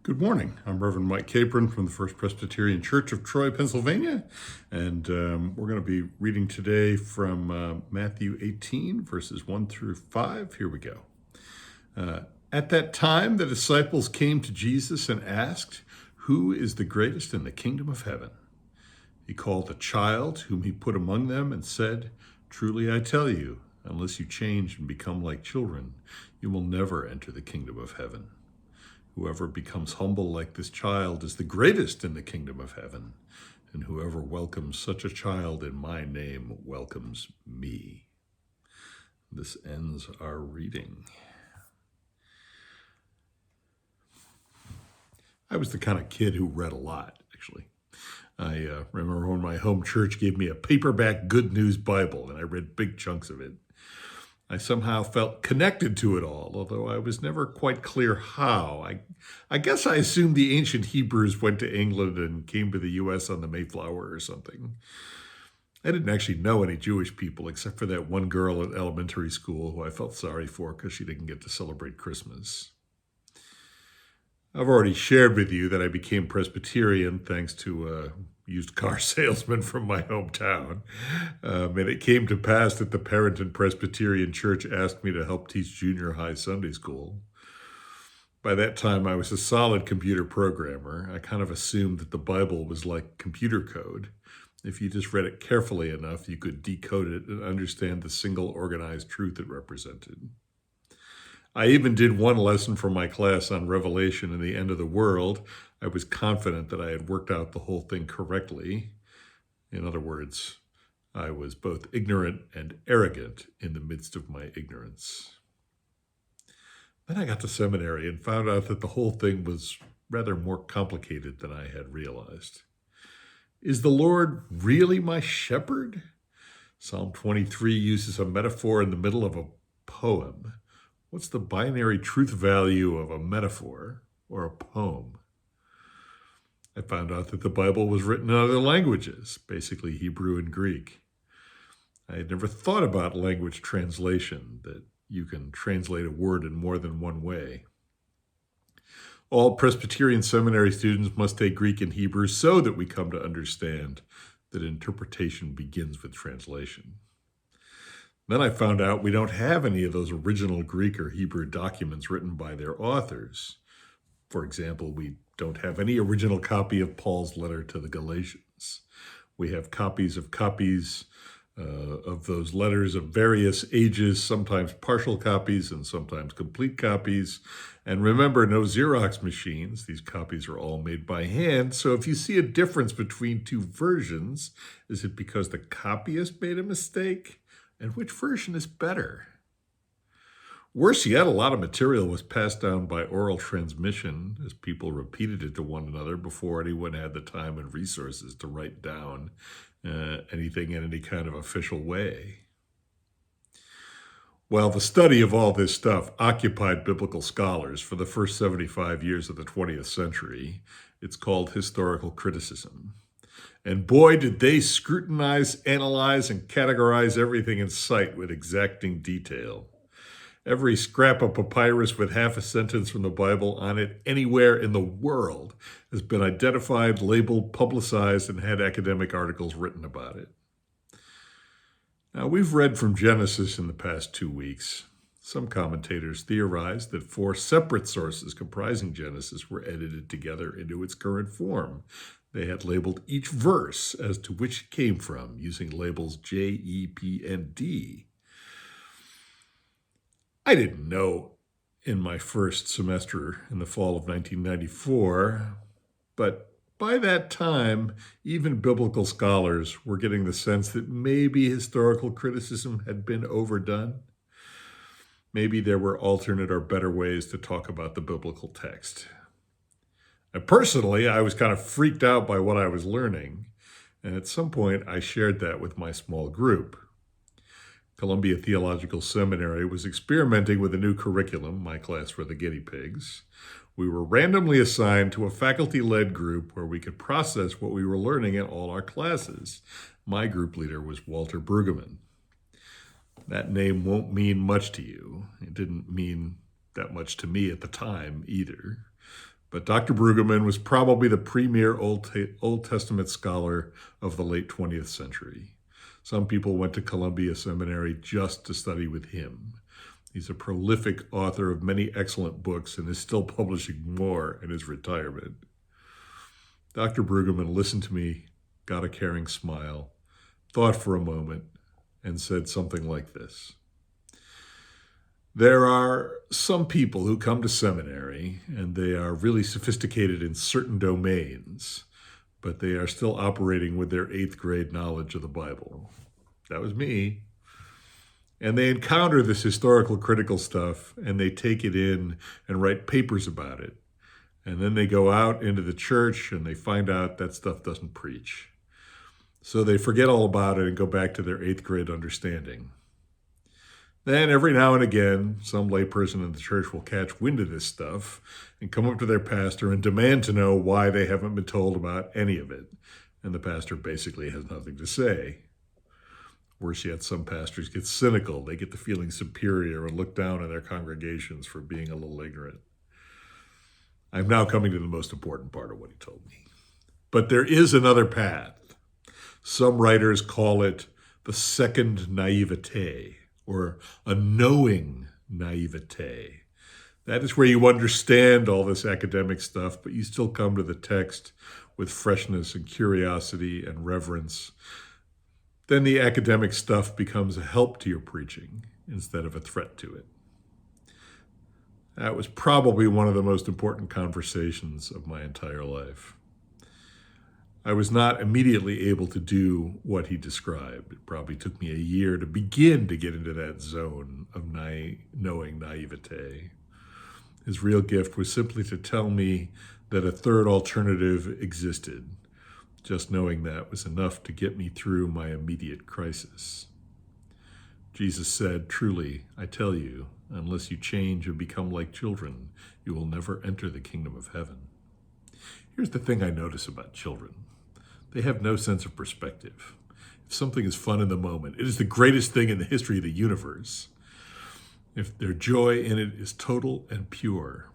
Good morning. I'm Reverend Mike Capron from the First Presbyterian Church of Troy, Pennsylvania, and we're going to be reading today from Matthew 18, verses 1 through 5. Here we go. At that time, the disciples came to Jesus and asked, "Who is the greatest in the kingdom of heaven?" He called a child whom he put among them and said, "Truly I tell you, unless you change and become like children, you will never enter the kingdom of heaven. Whoever becomes humble like this child is the greatest in the kingdom of heaven, and whoever welcomes such a child in my name welcomes me." This ends our reading. I was the kind of kid who read a lot, actually. I remember when my home church gave me a paperback Good News Bible, and I read big chunks of it. I somehow felt connected to it all, although I was never quite clear how. I guess I assumed the ancient Hebrews went to England and came to the U.S. on the Mayflower or something. I didn't actually know any Jewish people except for that one girl at elementary school who I felt sorry for because she didn't get to celebrate Christmas. I've already shared with you that I became Presbyterian thanks to a used car salesman from my hometown. And it came to pass that the Parenton Presbyterian Church asked me to help teach junior high Sunday school. By that time, I was a solid computer programmer. I kind of assumed that the Bible was like computer code. If you just read it carefully enough, you could decode it and understand the single organized truth it represented. I even did one lesson for my class on Revelation and the end of the world. I was confident that I had worked out the whole thing correctly. In other words, I was both ignorant and arrogant in the midst of my ignorance. Then I got to seminary and found out that the whole thing was rather more complicated than I had realized. Is the Lord really my shepherd? Psalm 23 uses a metaphor in the middle of a poem. What's the binary truth value of a metaphor or a poem? I found out that the Bible was written in other languages, basically Hebrew and Greek. I had never thought about language translation, that you can translate a word in more than one way. All Presbyterian seminary students must take Greek and Hebrew so that we come to understand that interpretation begins with translation. Then I found out we don't have any of those original Greek or Hebrew documents written by their authors. For example, we don't have any original copy of Paul's letter to the Galatians. We have copies of those letters of various ages, sometimes partial copies and sometimes complete copies. And remember, no Xerox machines. These copies are all made by hand. So if you see a difference between two versions, is it because the copyist made a mistake? And which version is better? Worse yet, a lot of material was passed down by oral transmission as people repeated it to one another before anyone had the time and resources to write down anything in any kind of official way. Well, the study of all this stuff occupied biblical scholars for the first 75 years of the 20th century. It's called historical criticism. And boy, did they scrutinize, analyze, and categorize everything in sight with exacting detail. Every scrap of papyrus with half a sentence from the Bible on it anywhere in the world has been identified, labeled, publicized, and had academic articles written about it. Now, we've read from Genesis in the past 2 weeks. Some commentators theorized that 4 separate sources comprising Genesis were edited together into its current form. They had labeled each verse as to which it came from, using labels J, E, P, and D. I didn't know in my first semester in the fall of 1994, but by that time, even biblical scholars were getting the sense that maybe historical criticism had been overdone. Maybe there were alternate or better ways to talk about the biblical text. And personally, I was kind of freaked out by what I was learning, and at some point I shared that with my small group. Columbia Theological Seminary was experimenting with a new curriculum. My class were the guinea pigs. We were randomly assigned to a faculty-led group where we could process what we were learning in all our classes. My group leader was Walter Bruggemann. That name won't mean much to you. It didn't mean that much to me at the time either. But Dr. Bruggemann was probably the premier Old Testament scholar of the late 20th century. Some people went to Columbia Seminary just to study with him. He's a prolific author of many excellent books and is still publishing more in his retirement. Dr. Bruggemann listened to me, got a caring smile, thought for a moment, and said something like this. There are some people who come to seminary and they are really sophisticated in certain domains, but they are still operating with their 8th grade knowledge of the Bible. That was me. And they encounter this historical critical stuff and they take it in and write papers about it. And then they go out into the church and they find out that stuff doesn't preach. So they forget all about it and go back to their 8th grade understanding. Then every now and again, some layperson in the church will catch wind of this stuff and come up to their pastor and demand to know why they haven't been told about any of it. And the pastor basically has nothing to say. Worse yet, some pastors get cynical. They get to feeling superior and look down on their congregations for being a little ignorant. I'm now coming to the most important part of what he told me. But there is another path. Some writers call it the second naivete, or a knowing naivete. That is where you understand all this academic stuff, but you still come to the text with freshness and curiosity and reverence. Then the academic stuff becomes a help to your preaching instead of a threat to it. That was probably one of the most important conversations of my entire life. I was not immediately able to do what he described. It probably took me a year to begin to get into that zone of knowing naivete. His real gift was simply to tell me that a third alternative existed. Just knowing that was enough to get me through my immediate crisis. Jesus said, "Truly, I tell you, unless you change and become like children, you will never enter the kingdom of heaven." Here's the thing I notice about children. They have no sense of perspective. If something is fun in the moment, it is the greatest thing in the history of the universe. If their joy in it is total and pure.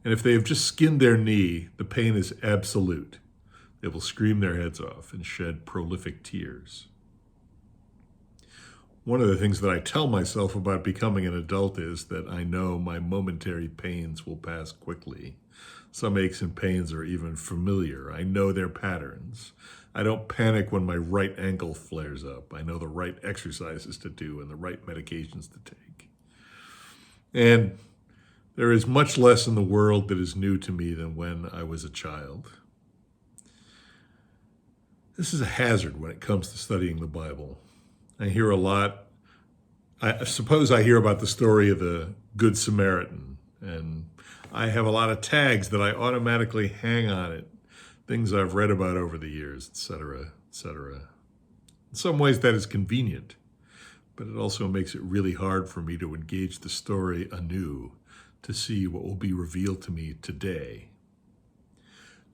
And if they have just skinned their knee, the pain is absolute. They will scream their heads off and shed prolific tears. One of the things that I tell myself about becoming an adult is that I know my momentary pains will pass quickly. Some aches and pains are even familiar. I know their patterns. I don't panic when my right ankle flares up. I know the right exercises to do and the right medications to take. And there is much less in the world that is new to me than when I was a child. This is a hazard when it comes to studying the Bible. I hear a lot. I suppose I hear about the story of the Good Samaritan, and I have a lot of tags that I automatically hang on it, things I've read about over the years, etc., etc. In some ways that is convenient, but it also makes it really hard for me to engage the story anew, to see what will be revealed to me today.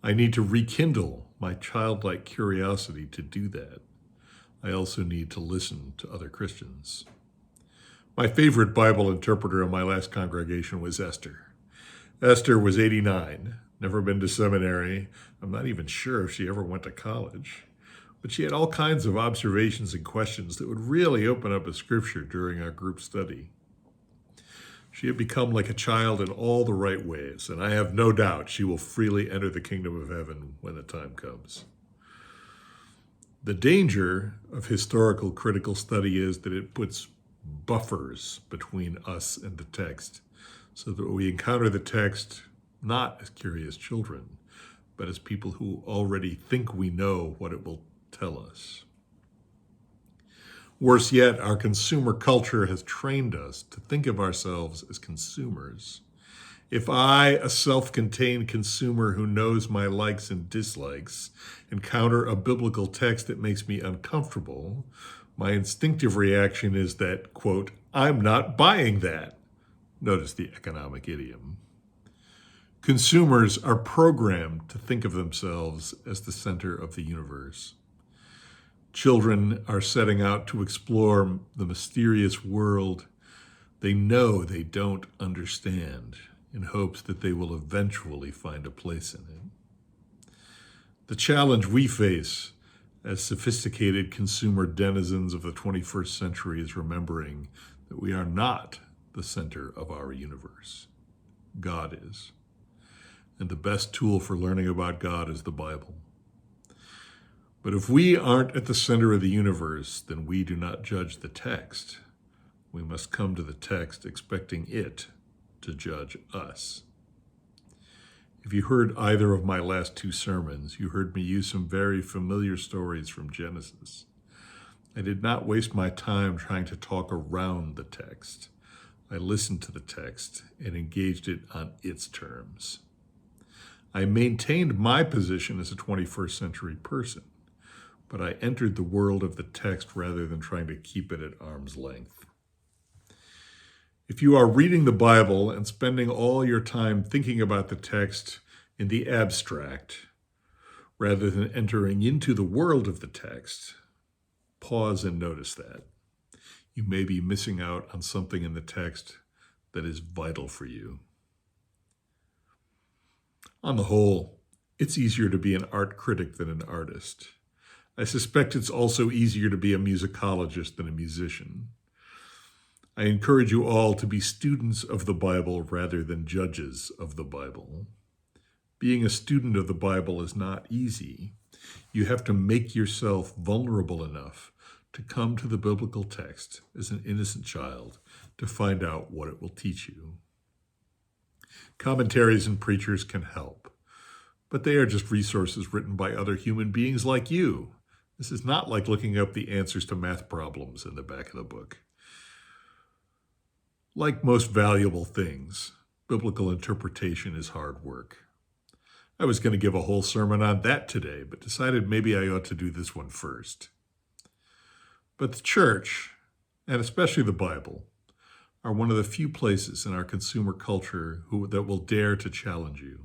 I need to rekindle my childlike curiosity to do that. I also need to listen to other Christians. My favorite Bible interpreter in my last congregation was Esther. Esther was 89, never been to seminary. I'm not even sure if she ever went to college. But she had all kinds of observations and questions that would really open up a scripture during our group study. She had become like a child in all the right ways, and I have no doubt she will freely enter the kingdom of heaven when the time comes. The danger of historical critical study is that it puts buffers between us and the text, so that we encounter the text not as curious children, but as people who already think we know what it will tell us. Worse yet, our consumer culture has trained us to think of ourselves as consumers. If I, a self-contained consumer who knows my likes and dislikes, encounter a biblical text that makes me uncomfortable, my instinctive reaction is that, quote, "I'm not buying that." Notice the economic idiom. Consumers are programmed to think of themselves as the center of the universe. Children are setting out to explore the mysterious world they know they don't understand. in hopes that they will eventually find a place in it. The challenge we face as sophisticated consumer denizens of the 21st century is remembering that we are not the center of our universe. God is. And the best tool for learning about God is the Bible. But if we aren't at the center of the universe, then we do not judge the text. We must come to the text expecting it to judge us. If you heard either of my last two sermons, you heard me use some very familiar stories from Genesis. I did not waste my time trying to talk around the text. I listened to the text and engaged it on its terms. I maintained my position as a 21st century person, but I entered the world of the text rather than trying to keep it at arm's length. If you are reading the Bible and spending all your time thinking about the text in the abstract, rather than entering into the world of the text, pause and notice that. You may be missing out on something in the text that is vital for you. On the whole, it's easier to be an art critic than an artist. I suspect it's also easier to be a musicologist than a musician. I encourage you all to be students of the Bible rather than judges of the Bible. Being a student of the Bible is not easy. You have to make yourself vulnerable enough to come to the biblical text as an innocent child to find out what it will teach you. Commentaries and preachers can help, but they are just resources written by other human beings like you. This is not like looking up the answers to math problems in the back of the book. Like most valuable things, biblical interpretation is hard work. I was going to give a whole sermon on that today, but decided maybe I ought to do this one first. But the church, and especially the Bible, are one of the few places in our consumer culture that will dare to challenge you.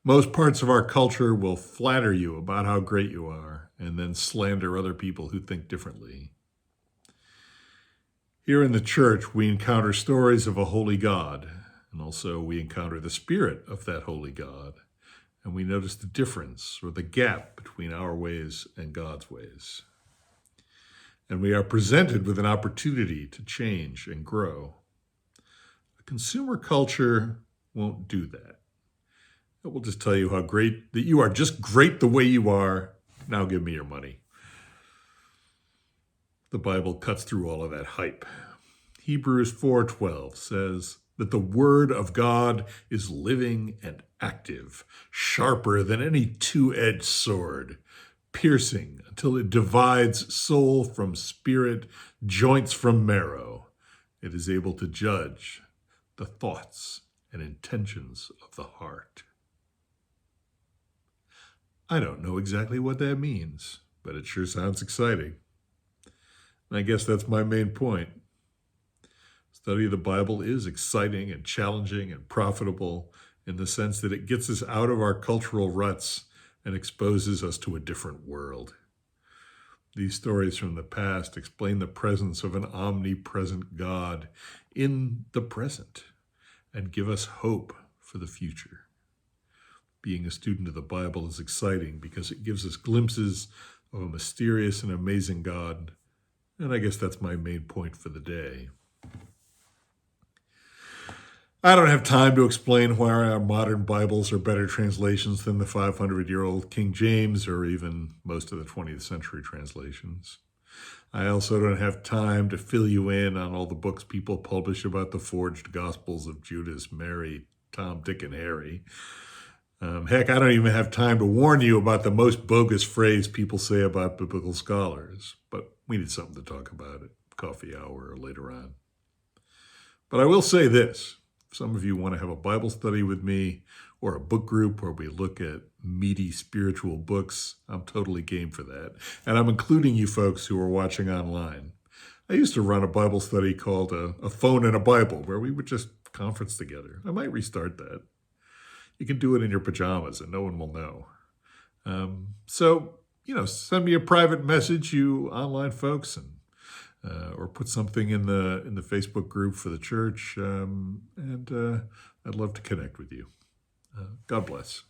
Most parts of our culture will flatter you about how great you are and then slander other people who think differently. Here in the church, we encounter stories of a holy God, and also we encounter the spirit of that holy God, and we notice the difference or the gap between our ways and God's ways. And we are presented with an opportunity to change and grow. A consumer culture won't do that. It will just tell you how great, that you are just great the way you are. Now give me your money. The Bible cuts through all of that hype. Hebrews 4:12 says that the word of God is living and active, sharper than any two-edged sword, piercing until it divides soul from spirit, joints from marrow. It is able to judge the thoughts and intentions of the heart. I don't know exactly what that means, but it sure sounds exciting. And I guess that's my main point. Study of the Bible is exciting and challenging and profitable in the sense that it gets us out of our cultural ruts and exposes us to a different world. These stories from the past explain the presence of an omnipresent God in the present and give us hope for the future. Being a student of the Bible is exciting because it gives us glimpses of a mysterious and amazing God. And I guess that's my main point for the day. I don't have time to explain why our modern Bibles are better translations than the 500-year-old King James or even most of the 20th century translations. I also don't have time to fill you in on all the books people publish about the forged Gospels of Judas, Mary, Tom, Dick, and Harry. Heck, I don't even have time to warn you about the most bogus phrase people say about biblical scholars, but we need something to talk about at coffee hour or later on. But I will say this. If some of you want to have a Bible study with me or a book group where we look at meaty spiritual books, I'm totally game for that. And I'm including you folks who are watching online. I used to run a Bible study called a Phone and a Bible, where we would just conference together. I might restart that. You can do it in your pajamas and no one will know. So, send me a private message, you online folks, and or put something in the Facebook group for the church, and I'd love to connect with you. God bless.